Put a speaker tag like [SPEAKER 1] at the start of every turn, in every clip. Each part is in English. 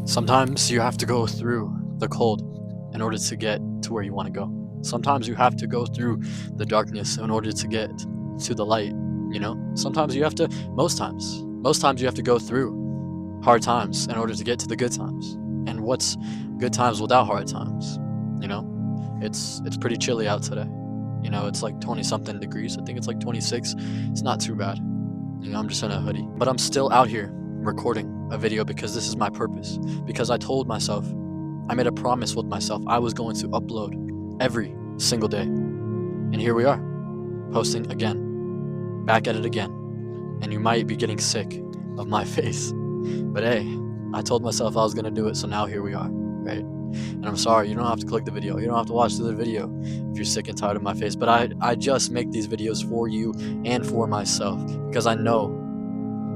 [SPEAKER 1] Sometimes you have to go through the cold in order to get to where you want to go. Sometimes you have to go through the darkness in order to get to the light, you know? Most times you have to go through hard times in order to get to the good times. And what's good times without hard times, you know? It's pretty chilly out today. You know, it's like 20 something degrees. I think it's like 26. It's not too bad. You know, I'm just in a hoodie. But I'm still out here recording a video because this is my purpose. Because I told myself, I made a promise with myself, I was going to upload every single day. And here we are, posting again, back at it again. And you might be getting sick of my face. But hey, I told myself I was going to do it, so now here we are, right? And I'm sorry, you don't have to click the video. You don't have to watch the video if you're sick and tired of my face. But I just make these videos for you and for myself because I know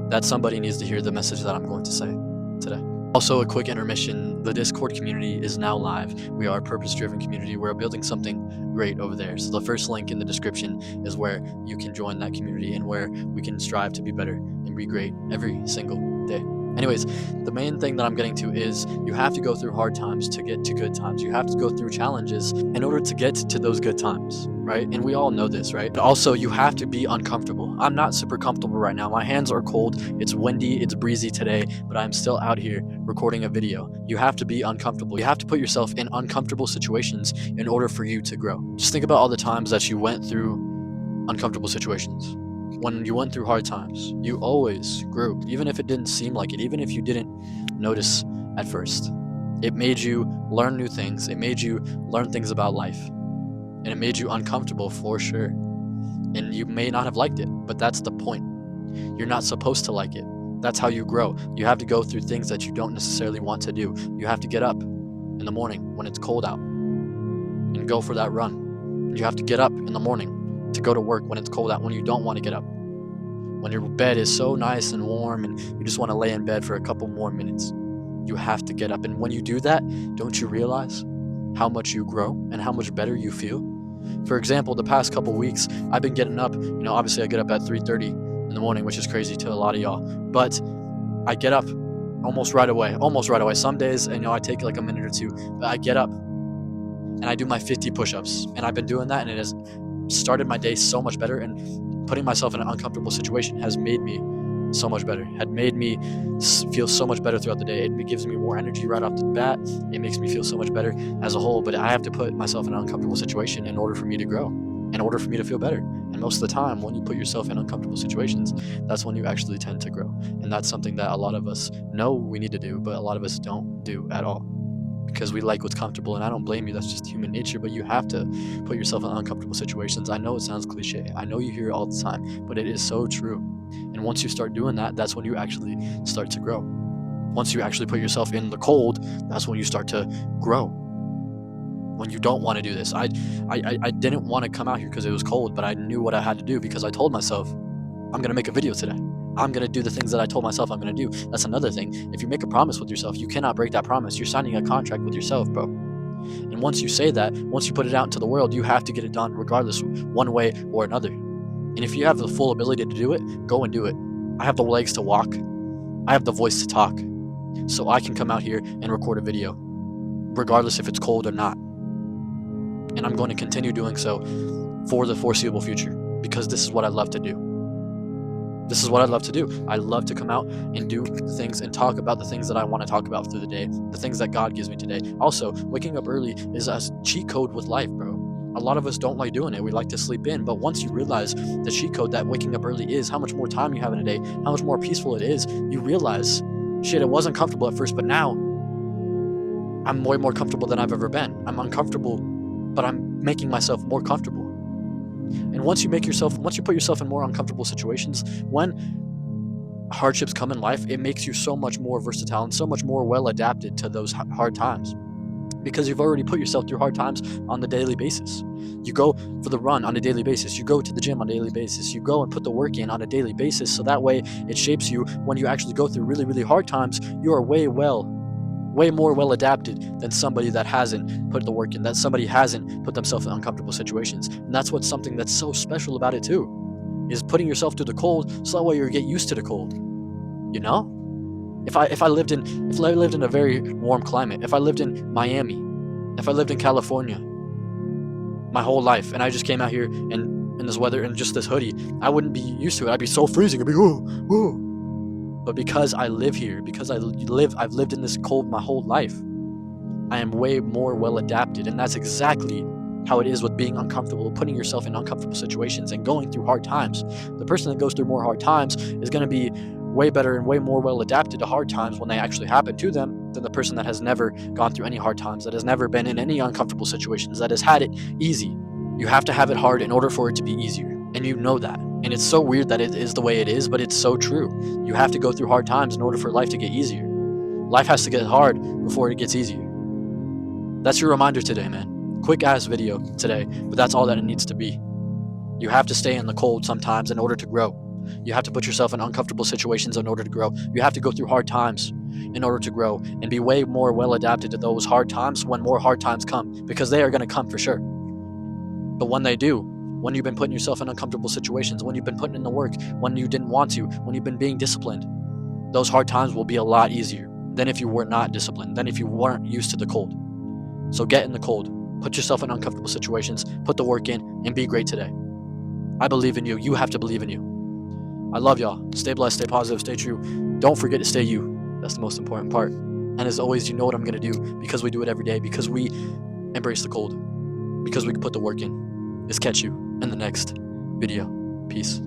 [SPEAKER 1] that somebody needs to hear the message that I'm going to say today. Also, a quick intermission. The Discord community is now live. We are a purpose-driven community. We're building something great over there. So the first link in the description is where you can join that community and where we can strive to be better and be great every single day. Anyways, the main thing that I'm getting to is you have to go through hard times to get to good times. You have to go through challenges in order to get to those good times, right? And we all know this, right? But also, you have to be uncomfortable. I'm not super comfortable right now. My hands are cold. It's windy. It's breezy today, but I'm still out here recording a video. You have to be uncomfortable. You have to put yourself in uncomfortable situations in order for you to grow. Just think about all the times that you went through uncomfortable situations. When you went through hard times, you always grew, even if it didn't seem like it, even if you didn't notice at first. It made you learn new things. It made you learn things about life. And it made you uncomfortable for sure. And you may not have liked it, but that's the point. You're not supposed to like it. That's how you grow. You have to go through things that you don't necessarily want to do. You have to get up in the morning when it's cold out and go for that run. You have to get up in the morning to go to work when it's cold out, when you don't want to get up. When your bed is so nice and warm and you just want to lay in bed for a couple more minutes, you have to get up. And when you do that, don't you realize how much you grow and how much better you feel? For example, the past couple weeks, I've been getting up. You know, obviously I get up at 3:30 in the morning, which is crazy to a lot of y'all. But I get up almost right away. Some days, you know, I take like a minute or two, but I get up and I do my 50 push-ups. And I've been doing that, and it has started my day so much better, and putting myself in an uncomfortable situation has made me so much better, had made me feel so much better throughout the day. It gives me more energy right off the bat. It makes me feel so much better as a whole, but I have to put myself in an uncomfortable situation in order for me to grow, in order for me to feel better. And most of the time, when you put yourself in uncomfortable situations, that's when you actually tend to grow. And that's something that a lot of us know we need to do, but a lot of us don't do at all, because we like what's comfortable. And I don't blame you, that's just human nature, but you have to put yourself in uncomfortable situations. I know it sounds cliche, I know you hear it all the time, but it is so true. And once you start doing that, that's when you actually start to grow. Once you actually put yourself in the cold, that's when you start to grow. When you don't want to do this, I didn't want to come out here because it was cold, but I knew what I had to do because I told myself, I'm gonna make a video today. I'm going to do the things that I told myself I'm going to do. That's another thing. If you make a promise with yourself, you cannot break that promise. You're signing a contract with yourself, bro. And once you say that, once you put it out into the world, you have to get it done regardless, one way or another. And if you have the full ability to do it, go and do it. I have the legs to walk. I have the voice to talk. So I can come out here and record a video, regardless if it's cold or not. And I'm going to continue doing so for the foreseeable future, because this is what I love to do. This is what I love to do. I love to come out and do things and talk about the things that I want to talk about through the day, the things that God gives me today. Also, waking up early is a cheat code with life, bro. A lot of us don't like doing it. We like to sleep in. But once you realize the cheat code that waking up early is, how much more time you have in a day, how much more peaceful it is, you realize, shit, it wasn't comfortable at first, but now I'm way more comfortable than I've ever been. I'm uncomfortable, but I'm making myself more comfortable. And once you put yourself in more uncomfortable situations, when hardships come in life, it makes you so much more versatile and so much more well adapted to those hard times, because you've already put yourself through hard times on the daily basis. You go for the run on a daily basis. You go to the gym on a daily basis. You go and put the work in on a daily basis. So that way it shapes you. When you actually go through really, really hard times, you are way more well adapted than somebody that hasn't put the work in, that somebody hasn't put themselves in uncomfortable situations. And that's what's something that's so special about it too, is putting yourself through the cold, so that way you get used to the cold, you know? If I lived in a very warm climate, if I lived in Miami, if I lived in California my whole life, and I just came out here in this weather and just this hoodie, I wouldn't be used to it. I'd be so freezing. I'd be But because I live here, because I've lived in this cold my whole life, I am way more well adapted, and that's exactly how it is with being uncomfortable, putting yourself in uncomfortable situations and going through hard times. The person that goes through more hard times is going to be way better and way more well adapted to hard times when they actually happen to them than the person that has never gone through any hard times, that has never been in any uncomfortable situations, that has had it easy. You have to have it hard in order for it to be easier, and you know that. And it's so weird that it is the way it is, but it's so true. You have to go through hard times in order for life to get easier. Life has to get hard before it gets easier. That's your reminder today, man. Quick ass video today, but that's all that it needs to be. You have to stay in the cold sometimes in order to grow. You have to put yourself in uncomfortable situations in order to grow. You have to go through hard times in order to grow and be way more well adapted to those hard times when more hard times come, because they are going to come for sure. But when they do, when you've been putting yourself in uncomfortable situations, when you've been putting in the work, when you didn't want to, when you've been being disciplined, those hard times will be a lot easier than if you were not disciplined, than if you weren't used to the cold. So get in the cold, put yourself in uncomfortable situations, put the work in, and be great today. I believe in you. You have to believe in you. I love y'all. Stay blessed, stay positive, stay true. Don't forget to stay you. That's the most important part. And as always, you know what I'm going to do, because we do it every day, because we embrace the cold, because we put the work in. Is catch you in the next video. Peace.